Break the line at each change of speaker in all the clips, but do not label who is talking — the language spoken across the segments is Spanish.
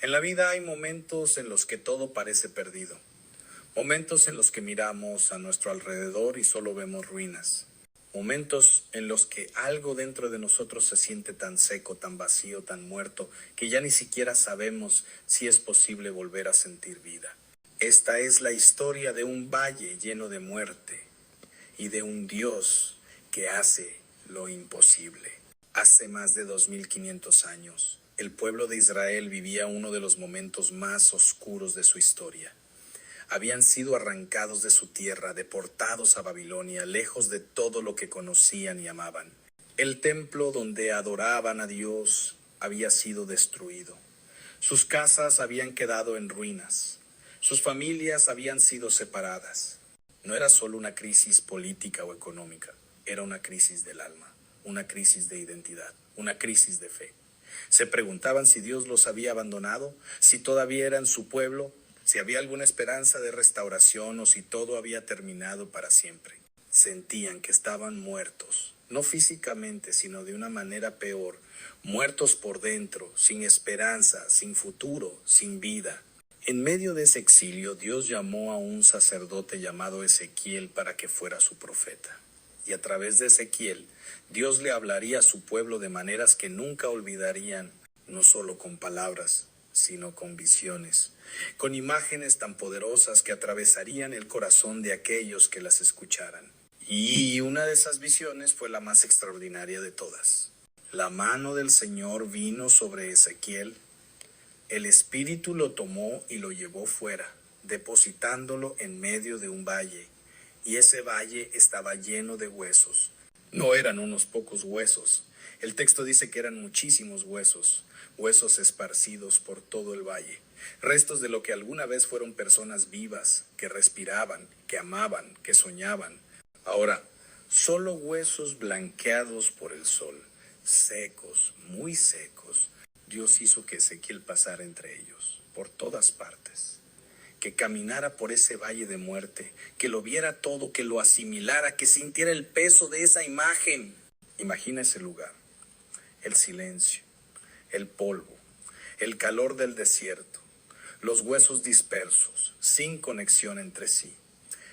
En la vida hay momentos en los que todo parece perdido, momentos en los que miramos a nuestro alrededor y solo vemos ruinas, momentos en los que algo dentro de nosotros se siente tan seco, tan vacío, tan muerto, que ya ni siquiera sabemos si es posible volver a sentir vida. Esta es la historia de un valle lleno de muerte y de un Dios que hace lo imposible. Hace más de 2500 años, el pueblo de Israel vivía uno de los momentos más oscuros de su historia. Habían sido arrancados de su tierra, deportados a Babilonia, lejos de todo lo que conocían y amaban. El templo donde adoraban a Dios había sido destruido. Sus casas habían quedado en ruinas. Sus familias habían sido separadas. No era solo una crisis política o económica, era una crisis del alma, una crisis de identidad, una crisis de fe. Se preguntaban si Dios los había abandonado, si todavía eran su pueblo, si había alguna esperanza de restauración o si todo había terminado para siempre. Sentían que estaban muertos, no físicamente, sino de una manera peor, muertos por dentro, sin esperanza, sin futuro, sin vida. En medio de ese exilio, Dios llamó a un sacerdote llamado Ezequiel para que fuera su profeta. Y a través de Ezequiel, Dios le hablaría a su pueblo de maneras que nunca olvidarían, no solo con palabras, sino con visiones, con imágenes tan poderosas que atravesarían el corazón de aquellos que las escucharan. Y una de esas visiones fue la más extraordinaria de todas. La mano del Señor vino sobre Ezequiel. El Espíritu lo tomó y lo llevó fuera, depositándolo en medio de un valle, y ese valle estaba lleno de huesos. No eran unos pocos huesos. El texto dice que eran muchísimos huesos, huesos esparcidos por todo el valle, restos de lo que alguna vez fueron personas vivas, que respiraban, que amaban, que soñaban. Ahora, solo huesos blanqueados por el sol, secos, muy secos. Dios hizo que Ezequiel pasara entre ellos, por todas partes, que caminara por ese valle de muerte, que lo viera todo, que lo asimilara, que sintiera el peso de esa imagen. Imagina ese lugar, el silencio, el polvo, el calor del desierto, los huesos dispersos, sin conexión entre sí,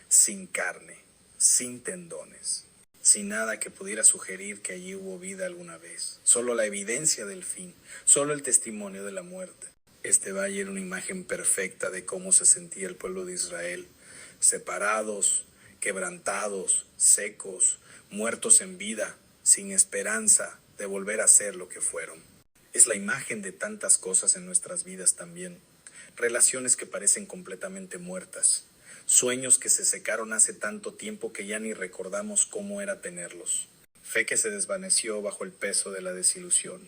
sin carne, sin tendones, sin nada que pudiera sugerir que allí hubo vida alguna vez, solo la evidencia del fin, solo el testimonio de la muerte. Este valle era una imagen perfecta de cómo se sentía el pueblo de Israel, separados, quebrantados, secos, muertos en vida, sin esperanza de volver a ser lo que fueron. Es la imagen de tantas cosas en nuestras vidas también, relaciones que parecen completamente muertas, sueños que se secaron hace tanto tiempo que ya ni recordamos cómo era tenerlos, fe que se desvaneció bajo el peso de la desilusión,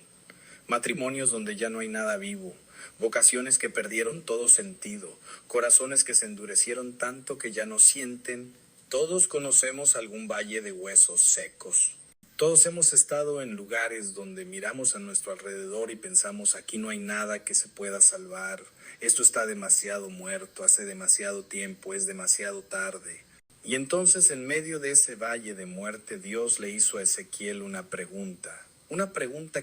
matrimonios donde ya no hay nada vivo, vocaciones que perdieron todo sentido, corazones que se endurecieron tanto que ya no sienten. Todos conocemos algún valle de huesos secos. Todos hemos estado en lugares donde miramos a nuestro alrededor y pensamos, aquí no hay nada que se pueda salvar, esto está demasiado muerto, hace demasiado tiempo, es demasiado tarde. Y entonces en medio de ese valle de muerte, Dios le hizo a Ezequiel una pregunta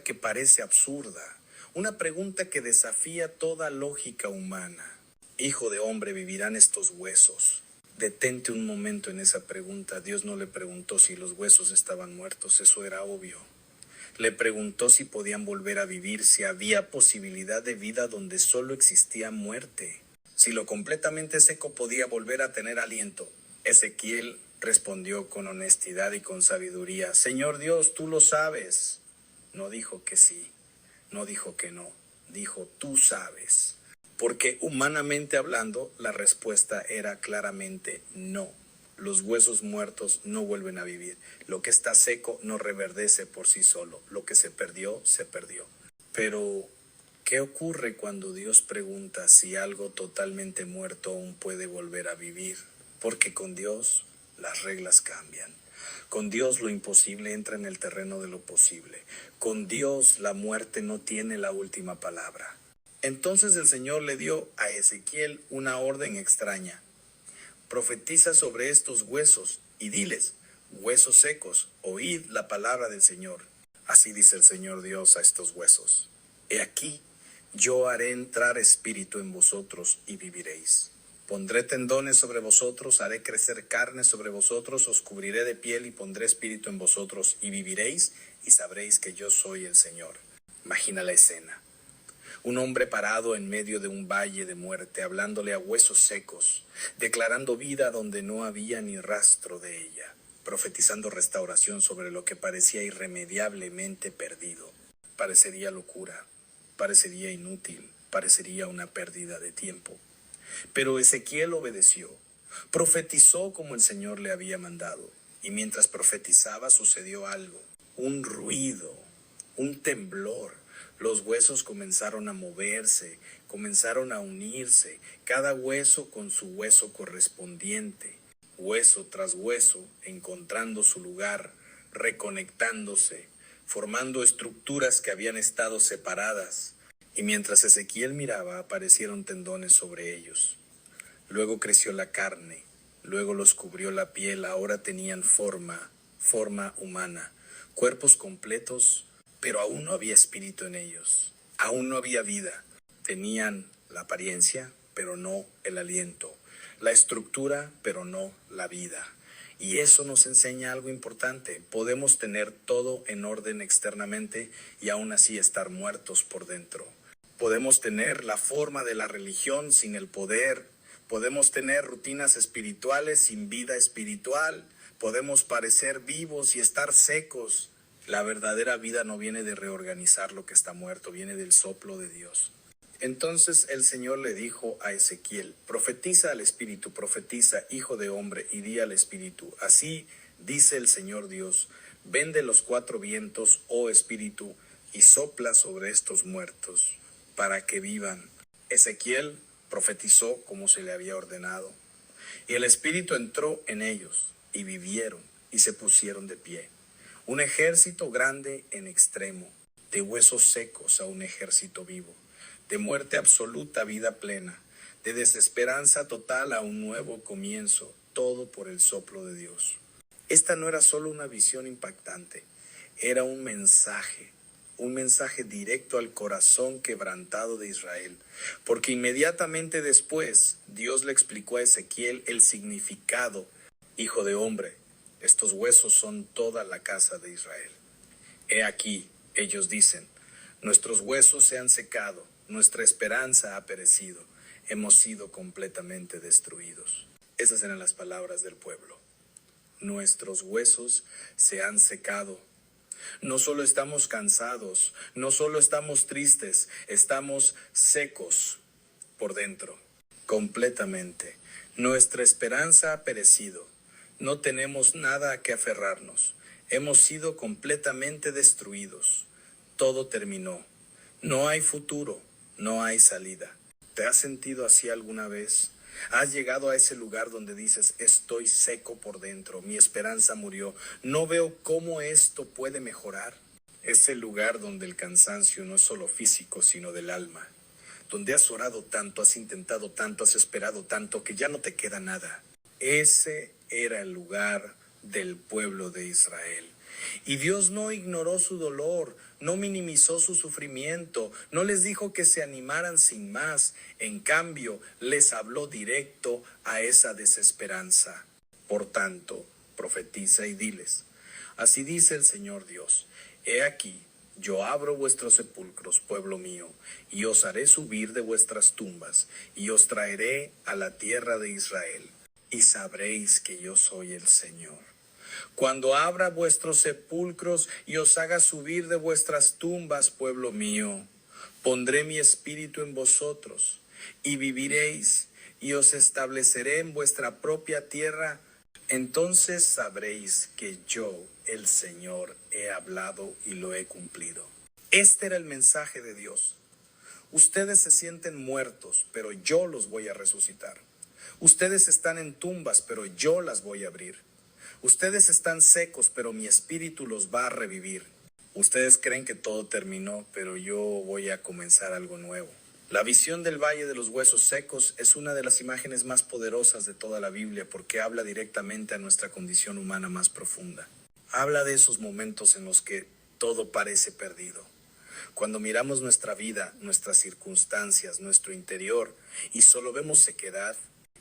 que parece absurda, una pregunta que desafía toda lógica humana. Hijo de hombre, ¿vivirán estos huesos? Detente un momento en esa pregunta. Dios no le preguntó si los huesos estaban muertos, eso era obvio. Le preguntó si podían volver a vivir, si había posibilidad de vida donde solo existía muerte, si lo completamente seco podía volver a tener aliento. Ezequiel respondió con honestidad y con sabiduría, Señor Dios, tú lo sabes. No dijo que sí, no dijo que no, dijo tú sabes. Porque humanamente hablando, la respuesta era claramente no. Los huesos muertos no vuelven a vivir. Lo que está seco no reverdece por sí solo. Lo que se perdió, se perdió. Pero, ¿qué ocurre cuando Dios pregunta si algo totalmente muerto aún puede volver a vivir? Porque con Dios las reglas cambian. Con Dios lo imposible entra en el terreno de lo posible. Con Dios la muerte no tiene la última palabra. Entonces el Señor le dio a Ezequiel una orden extraña. Profetiza sobre estos huesos y diles, huesos secos, oíd la palabra del Señor. Así dice el Señor Dios a estos huesos. He aquí, Yo haré entrar espíritu en vosotros y viviréis. Pondré tendones sobre vosotros, haré crecer carne sobre vosotros, os cubriré de piel y pondré espíritu en vosotros y viviréis y sabréis que yo soy el Señor. Imagina la escena. Un hombre parado en medio de un valle de muerte, hablándole a huesos secos, declarando vida donde no había ni rastro de ella, profetizando restauración sobre lo que parecía irremediablemente perdido. Parecería locura, parecería inútil, parecería una pérdida de tiempo. Pero Ezequiel obedeció, profetizó como el Señor le había mandado, y mientras profetizaba sucedió algo, un ruido, un temblor. Los huesos comenzaron a moverse, comenzaron a unirse, cada hueso con su hueso correspondiente, hueso tras hueso, encontrando su lugar, reconectándose, formando estructuras que habían estado separadas. Y mientras Ezequiel miraba, aparecieron tendones sobre ellos. Luego creció la carne, luego los cubrió la piel, ahora tenían forma humana, cuerpos completos, pero aún no había espíritu en ellos, aún no había vida. Tenían la apariencia, pero no el aliento, la estructura, pero no la vida. Y eso nos enseña algo importante. Podemos tener todo en orden externamente y aún así estar muertos por dentro. Podemos tener la forma de la religión sin el poder. Podemos tener rutinas espirituales sin vida espiritual. Podemos parecer vivos y estar secos. La verdadera vida no viene de reorganizar lo que está muerto, viene del soplo de Dios. Entonces el Señor le dijo a Ezequiel: profetiza al Espíritu, profetiza, hijo de hombre, y di al Espíritu: así dice el Señor Dios, ven de los cuatro vientos, oh Espíritu, y sopla sobre estos muertos, para que vivan. Ezequiel profetizó como se le había ordenado, y el Espíritu entró en ellos, y vivieron, y se pusieron de pie. Un ejército grande en extremo, de huesos secos a un ejército vivo, de muerte absoluta a vida plena, de desesperanza total a un nuevo comienzo, todo por el soplo de Dios. Esta no era solo una visión impactante, era un mensaje directo al corazón quebrantado de Israel, porque inmediatamente después Dios le explicó a Ezequiel el significado: hijo de hombre, estos huesos son toda la casa de Israel. He aquí, ellos dicen, nuestros huesos se han secado, nuestra esperanza ha perecido, hemos sido completamente destruidos. Esas eran las palabras del pueblo. Nuestros huesos se han secado. No solo estamos cansados, no solo estamos tristes, estamos secos por dentro, completamente. Nuestra esperanza ha perecido. No tenemos nada a que aferrarnos. Hemos sido completamente destruidos. Todo terminó. No hay futuro, no hay salida. ¿Te has sentido así alguna vez? ¿Has llegado a ese lugar donde dices: estoy seco por dentro, mi esperanza murió, no veo cómo esto puede mejorar? Es el lugar donde el cansancio no es solo físico, sino del alma. Donde has orado tanto, has intentado tanto, has esperado tanto, que ya no te queda nada. Ese era el lugar del pueblo de Israel. Y Dios no ignoró su dolor, no minimizó su sufrimiento, no les dijo que se animaran sin más. En cambio, les habló directo a esa desesperanza. Por tanto, profetiza y diles: así dice el Señor Dios, he aquí, yo abro vuestros sepulcros, pueblo mío, y os haré subir de vuestras tumbas, y os traeré a la tierra de Israel, y sabréis que yo soy el Señor. Cuando abra vuestros sepulcros y os haga subir de vuestras tumbas, pueblo mío, pondré mi espíritu en vosotros, y viviréis, y os estableceré en vuestra propia tierra. Entonces sabréis que yo, el Señor, he hablado y lo he cumplido. Este era el mensaje de Dios. Ustedes se sienten muertos, pero yo los voy a resucitar. Ustedes están en tumbas, pero yo las voy a abrir. Ustedes están secos, pero mi espíritu los va a revivir. Ustedes creen que todo terminó, pero yo voy a comenzar algo nuevo. La visión del Valle de los Huesos Secos es una de las imágenes más poderosas de toda la Biblia, porque habla directamente a nuestra condición humana más profunda. Habla de esos momentos en los que todo parece perdido. Cuando miramos nuestra vida, nuestras circunstancias, nuestro interior y solo vemos sequedad,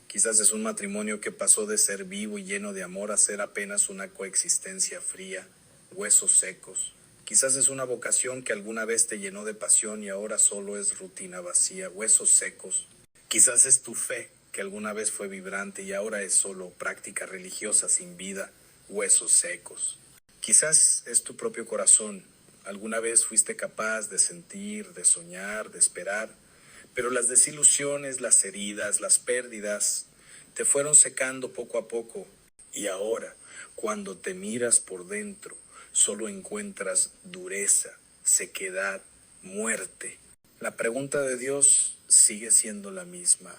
quizás es un matrimonio que pasó de ser vivo y lleno de amor a ser apenas una coexistencia fría, huesos secos. Quizás es una vocación que alguna vez te llenó de pasión y ahora solo es rutina vacía, huesos secos. Quizás es tu fe que alguna vez fue vibrante y ahora es solo práctica religiosa sin vida, huesos secos. Quizás es tu propio corazón. Alguna vez fuiste capaz de sentir, de soñar, de esperar, pero las desilusiones, las heridas, las pérdidas te fueron secando poco a poco. Y ahora, cuando te miras por dentro, solo encuentras dureza, sequedad, muerte. La pregunta de Dios sigue siendo la misma.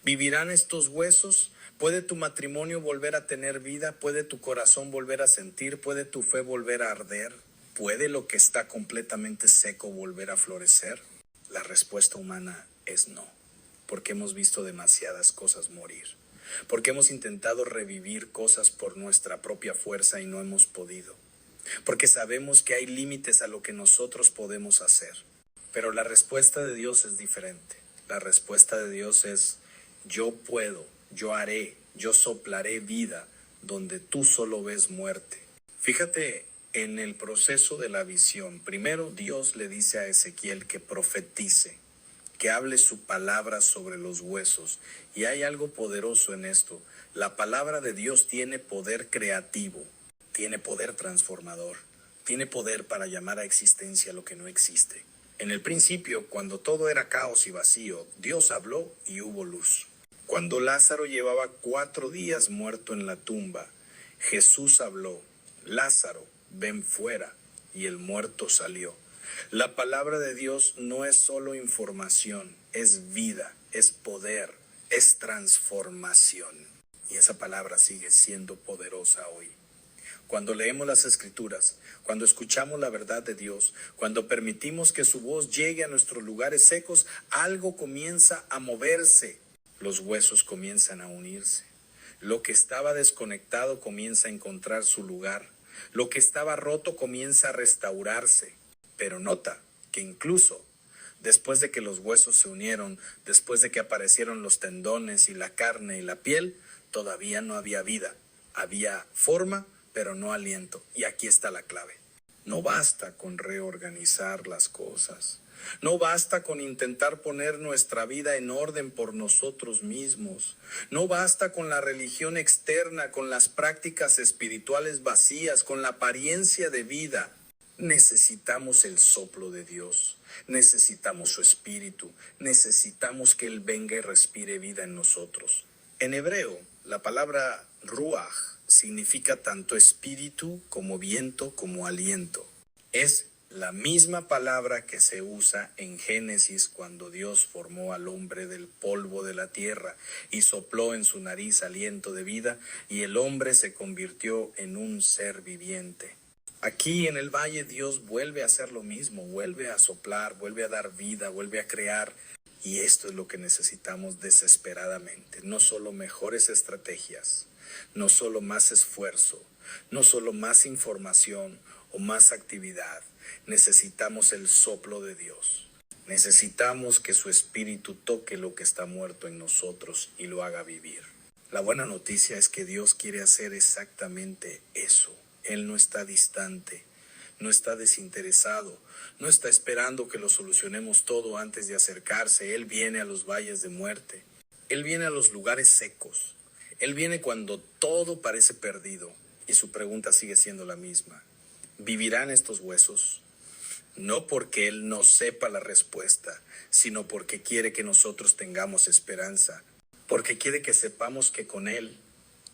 ¿Vivirán estos huesos? ¿Puede tu matrimonio volver a tener vida? ¿Puede tu corazón volver a sentir? ¿Puede tu fe volver a arder? ¿Puede lo que está completamente seco volver a florecer? La respuesta humana es no, porque hemos visto demasiadas cosas morir, porque hemos intentado revivir cosas por nuestra propia fuerza y no hemos podido, porque sabemos que hay límites a lo que nosotros podemos hacer. Pero la respuesta de Dios es diferente. La respuesta de Dios es: yo puedo, yo haré, yo soplaré vida donde tú solo ves muerte. Fíjate en el proceso de la visión. Primero Dios le dice a Ezequiel que profetice, que hable su palabra sobre los huesos. Y hay algo poderoso en esto. La palabra de Dios tiene poder creativo, tiene poder transformador, tiene poder para llamar a existencia lo que no existe. En el principio, cuando todo era caos y vacío, Dios habló y hubo luz. Cuando Lázaro llevaba 4 días muerto en la tumba, Jesús habló: Lázaro, ven fuera, y el muerto salió. La palabra de Dios no es solo información, es vida, es poder, es transformación. Y esa palabra sigue siendo poderosa hoy. Cuando leemos las Escrituras, cuando escuchamos la verdad de Dios, cuando permitimos que su voz llegue a nuestros lugares secos, algo comienza a moverse. Los huesos comienzan a unirse. Lo que estaba desconectado comienza a encontrar su lugar. Lo que estaba roto comienza a restaurarse. Pero nota que incluso después de que los huesos se unieron, después de que aparecieron los tendones y la carne y la piel, todavía no había vida. Había forma, pero no aliento. Y aquí está la clave. No basta con reorganizar las cosas. No basta con intentar poner nuestra vida en orden por nosotros mismos. No basta con la religión externa, con las prácticas espirituales vacías, con la apariencia de vida. Necesitamos el soplo de Dios. Necesitamos su espíritu. Necesitamos que Él venga y respire vida en nosotros. En hebreo, la palabra ruach significa tanto espíritu como viento como aliento. Es la misma palabra que se usa en Génesis cuando Dios formó al hombre del polvo de la tierra y sopló en su nariz aliento de vida, y el hombre se convirtió en un ser viviente. Aquí en el valle Dios vuelve a hacer lo mismo, vuelve a soplar, vuelve a dar vida, vuelve a crear. Y esto es lo que necesitamos desesperadamente. No solo mejores estrategias, no solo más esfuerzo, no solo más información o más actividad. Necesitamos el soplo de Dios. Necesitamos que su espíritu toque lo que está muerto en nosotros y lo haga vivir. La buena noticia es que Dios quiere hacer exactamente eso. Él no está distante, no está desinteresado, no está esperando que lo solucionemos todo antes de acercarse. Él viene a los valles de muerte. Él viene a los lugares secos. Él viene cuando todo parece perdido. Y su pregunta sigue siendo la misma. ¿Vivirán estos huesos? No porque Él no sepa la respuesta, sino porque quiere que nosotros tengamos esperanza. Porque quiere que sepamos que con Él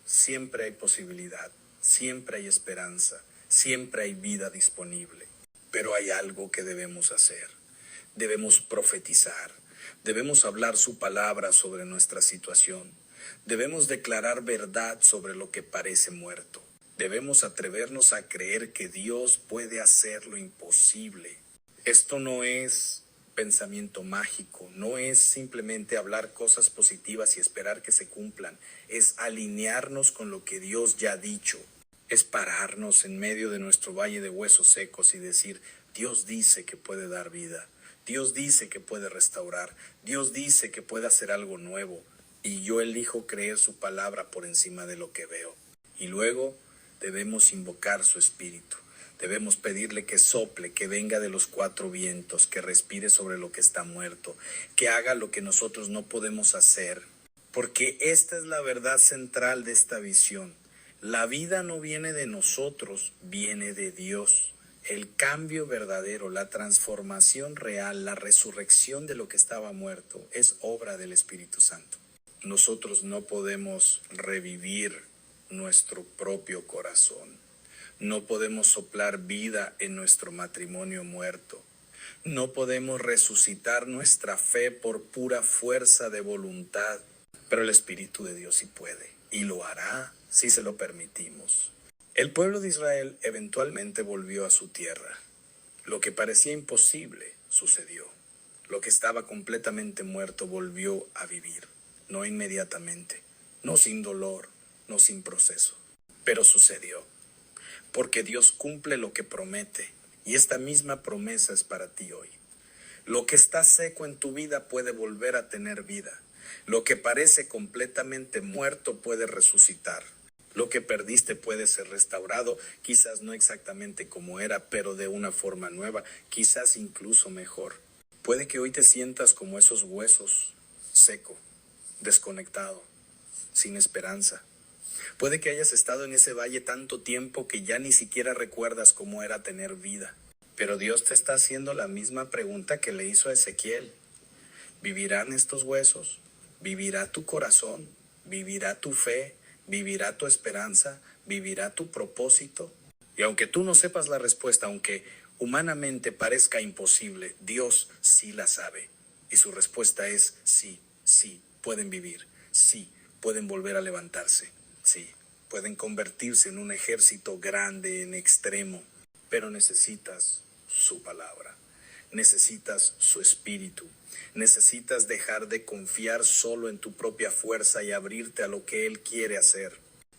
siempre hay posibilidad, siempre hay esperanza, siempre hay vida disponible. Pero hay algo que debemos hacer. Debemos profetizar. Debemos hablar su palabra sobre nuestra situación. Debemos declarar verdad sobre lo que parece muerto. Debemos atrevernos a creer que Dios puede hacer lo imposible. Esto no es pensamiento mágico, no es simplemente hablar cosas positivas y esperar que se cumplan. Es alinearnos con lo que Dios ya ha dicho. Es pararnos en medio de nuestro valle de huesos secos y decir: Dios dice que puede dar vida. Dios dice que puede restaurar. Dios dice que puede hacer algo nuevo. Y yo elijo creer su palabra por encima de lo que veo. Y luego debemos invocar su espíritu. Debemos pedirle que sople, que venga de los cuatro vientos, que respire sobre lo que está muerto, que haga lo que nosotros no podemos hacer. Porque esta es la verdad central de esta visión. La vida no viene de nosotros, viene de Dios. El cambio verdadero, la transformación real, la resurrección de lo que estaba muerto, es obra del Espíritu Santo. Nosotros no podemos revivir nuestro propio corazón. No podemos soplar vida en nuestro matrimonio muerto. No podemos resucitar nuestra fe por pura fuerza de voluntad. Pero el Espíritu de Dios sí puede, y lo hará si se lo permitimos. El pueblo de Israel eventualmente volvió a su tierra. Lo que parecía imposible sucedió. Lo que estaba completamente muerto volvió a vivir. No inmediatamente, no sin dolor, no sin proceso. Pero sucedió. Porque Dios cumple lo que promete. Y esta misma promesa es para ti hoy. Lo que está seco en tu vida puede volver a tener vida. Lo que parece completamente muerto puede resucitar. Lo que perdiste puede ser restaurado, quizás no exactamente como era, pero de una forma nueva, quizás incluso mejor. Puede que hoy te sientas como esos huesos, seco, desconectado, sin esperanza. Puede que hayas estado en ese valle tanto tiempo que ya ni siquiera recuerdas cómo era tener vida. Pero Dios te está haciendo la misma pregunta que le hizo a Ezequiel. ¿Vivirán estos huesos? ¿Vivirá tu corazón? ¿Vivirá tu fe? ¿Vivirá tu esperanza? ¿Vivirá tu propósito? Y aunque tú no sepas la respuesta, aunque humanamente parezca imposible, Dios sí la sabe. Y su respuesta es sí, sí, pueden vivir. Sí, pueden volver a levantarse. Sí, pueden convertirse en un ejército grande, en extremo. Pero necesitas su palabra. Necesitas su espíritu. Necesitas dejar de confiar solo en tu propia fuerza y abrirte a lo que Él quiere hacer.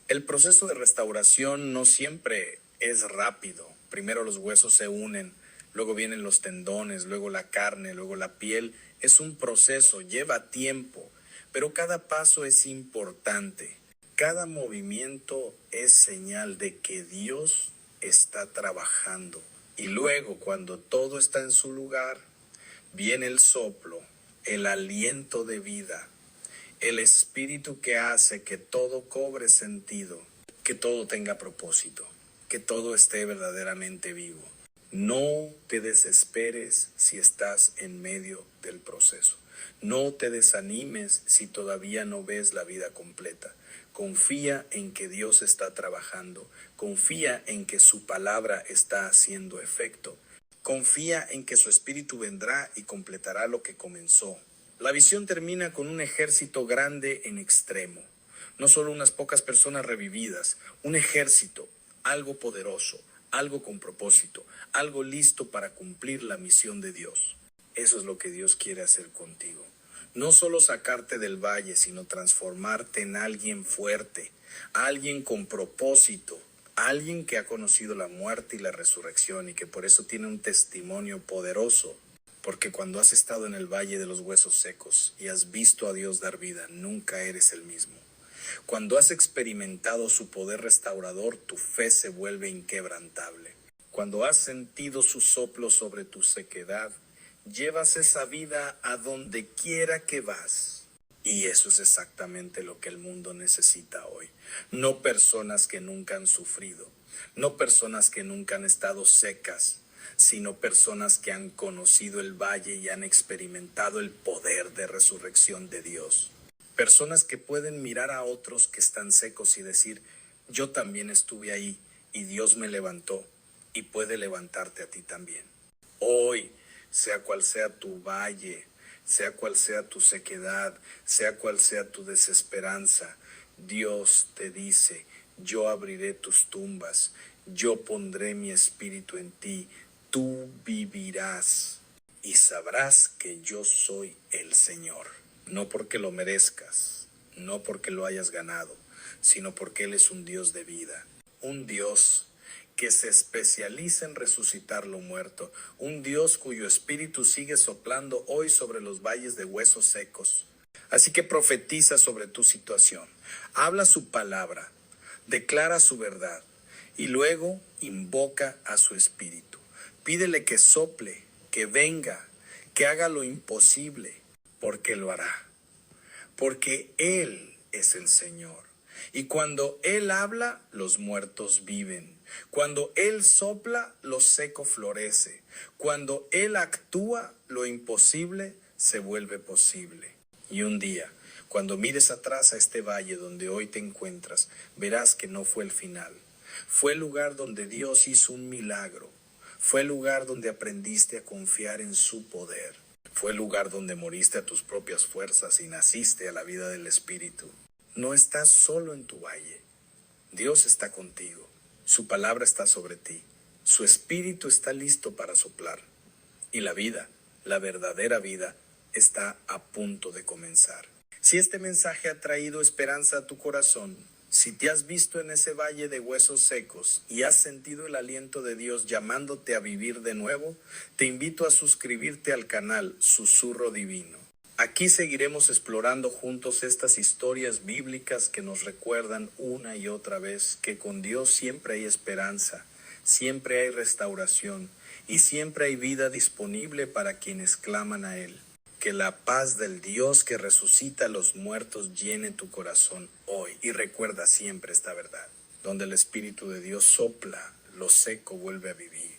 El proceso de restauración no siempre es rápido. Primero los huesos se unen, luego vienen los tendones, luego la carne, luego la piel. Es un proceso, lleva tiempo, pero cada paso es importante. Cada movimiento es señal de que Dios está trabajando. Y luego, cuando todo está en su lugar, viene el soplo, el aliento de vida, el espíritu que hace que todo cobre sentido, que todo tenga propósito, que todo esté verdaderamente vivo. No te desesperes si estás en medio del proceso. No te desanimes si todavía no ves la vida completa. Confía en que Dios está trabajando. Confía en que su palabra está haciendo efecto. Confía en que su espíritu vendrá y completará lo que comenzó. La visión termina con un ejército grande en extremo. No solo unas pocas personas revividas, un ejército, algo poderoso, algo con propósito, algo listo para cumplir la misión de Dios. Eso es lo que Dios quiere hacer contigo. No solo sacarte del valle, sino transformarte en alguien fuerte, alguien con propósito, alguien que ha conocido la muerte y la resurrección y que por eso tiene un testimonio poderoso. Porque cuando has estado en el valle de los huesos secos y has visto a Dios dar vida, nunca eres el mismo. Cuando has experimentado su poder restaurador, tu fe se vuelve inquebrantable. Cuando has sentido su soplo sobre tu sequedad, llevas esa vida a donde quiera que vas. Y eso es exactamente lo que el mundo necesita hoy. No personas que nunca han sufrido, no personas que nunca han estado secas, sino personas que han conocido el valle y han experimentado el poder de resurrección de Dios. Personas que pueden mirar a otros que están secos y decir, yo también estuve ahí y Dios me levantó y puede levantarte a ti también. Hoy, sea cual sea tu valle, sea cual sea tu sequedad, sea cual sea tu desesperanza, Dios te dice, yo abriré tus tumbas, yo pondré mi espíritu en ti, tú vivirás y sabrás que yo soy el Señor. No porque lo merezcas, no porque lo hayas ganado, sino porque Él es un Dios de vida, un Dios que se especializa en resucitar lo muerto, un Dios cuyo espíritu sigue soplando hoy sobre los valles de huesos secos. Así que profetiza sobre tu situación, habla su palabra, declara su verdad y luego invoca a su espíritu. Pídele que sople, que venga, que haga lo imposible, porque lo hará. Porque Él es el Señor. Y cuando Él habla, los muertos viven. Cuando Él sopla, lo seco florece. Cuando Él actúa, lo imposible se vuelve posible. Y un día, cuando mires atrás a este valle donde hoy te encuentras, verás que no fue el final. Fue el lugar donde Dios hizo un milagro. Fue el lugar donde aprendiste a confiar en su poder. Fue el lugar donde moriste a tus propias fuerzas y naciste a la vida del Espíritu. No estás solo en tu valle. Dios está contigo. Su palabra está sobre ti. Su Espíritu está listo para soplar. Y la vida, la verdadera vida, está a punto de comenzar. Si este mensaje ha traído esperanza a tu corazón, si te has visto en ese valle de huesos secos y has sentido el aliento de Dios llamándote a vivir de nuevo, te invito a suscribirte al canal Susurro Divino. Aquí seguiremos explorando juntos estas historias bíblicas que nos recuerdan una y otra vez que con Dios siempre hay esperanza, siempre hay restauración y siempre hay vida disponible para quienes claman a Él. Que la paz del Dios que resucita a los muertos llene tu corazón hoy. Y recuerda siempre esta verdad. Donde el Espíritu de Dios sopla, lo seco vuelve a vivir.